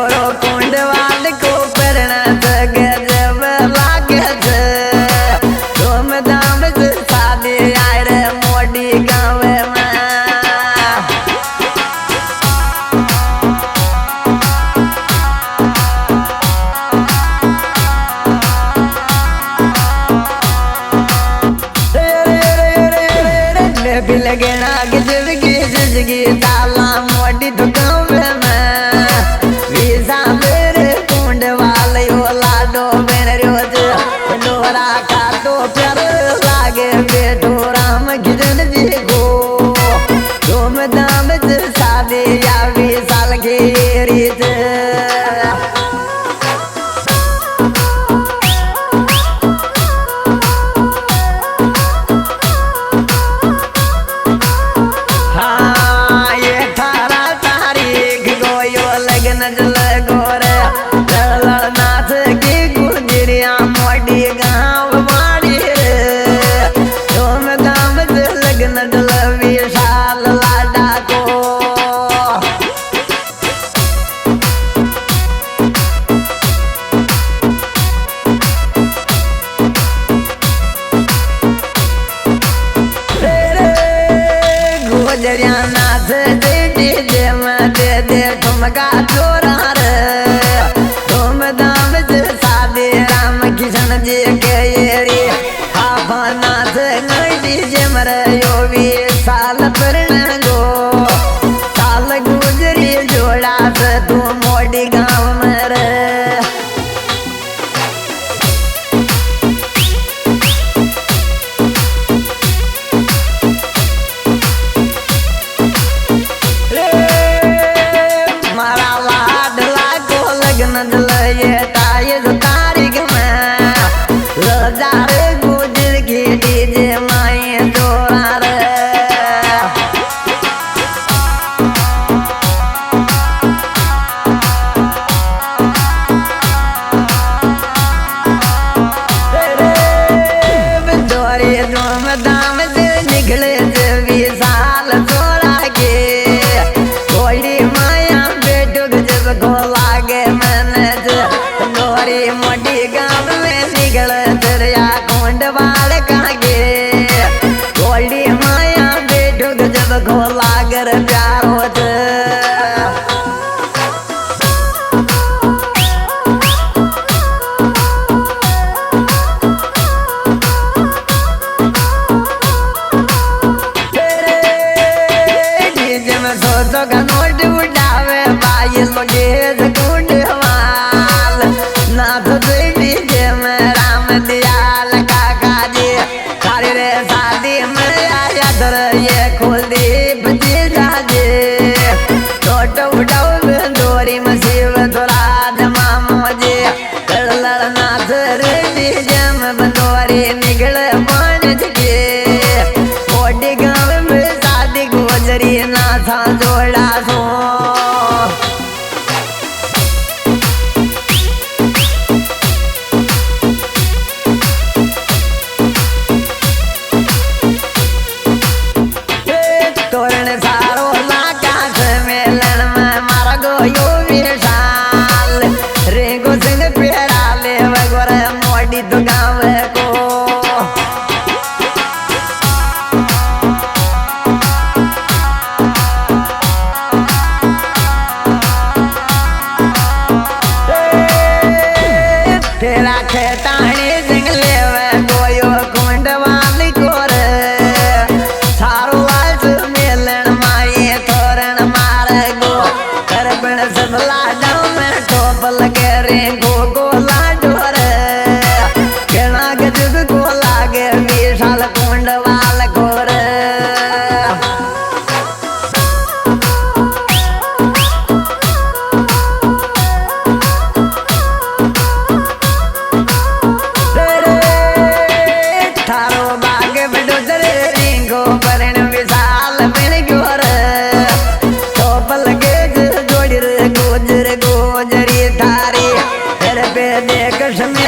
गोरो कुंड वाल को परण गजब लागे धूमधाम से शादी आए रे मोडी गाँव में। भी लगना गिजगी ताला मोटी दुकान में वीजा मेरे कुंड वाले लाडो बेन रोज डोरा का तो प्यार लागे बेटो राम गिजन जी को धूमधाम से शादी या 20 साल की रीत। नाथ दे दे दे ठुमका चोरा रे धूमधाम से शादी राम किशन जी के येरी हाफा नाथ डीजे मर यो 20 साल परण गो साल गुजरी जोड़ा से तू मोडी गाँव में रे। तारीख में लजारे गुजर की डीजे माए जोड़ा रे। दोरी धूमधाम से निकले 20 साल जोड़ा के कोई माया बेटो जब को लागे मैंने मोटी गाँव में निकल दरिया कुंड वाल कागे गोल्डी माया बेटो जब घोला कर प्यार होत। डीजे में 100 का नोट उठावे बाई लोगे कुंड नाथ डीजे में राम दयाल काका जी सारी रे शादी में आया दर ये कुलदीप जी जाजे छोटो उठाओ दोरी में शिव थोड़ा मामो जी नाथ रे डीजे में बंदोरी निकल पान के मोटी गाँव में शादी गुजरी नाथा जोड़ा सो। तोरण सारो लाकाश मेलन में मारा गो यो विशाल रेगो सिंह पेड़ा ले वगोर मोडी तो गाँव को। तेरा खेतानी सिंह ले गोयो कुंड वाली कोर सारो सबला में टोप लगे रे गो लाडो रे केना गजब को लागे 20 साल कुंड वाल गोर। थारो बाग बड़ो जरे रिंगो परण विशाल बन गोर टोप लगे गोजरी थारी तेरे पे देख समय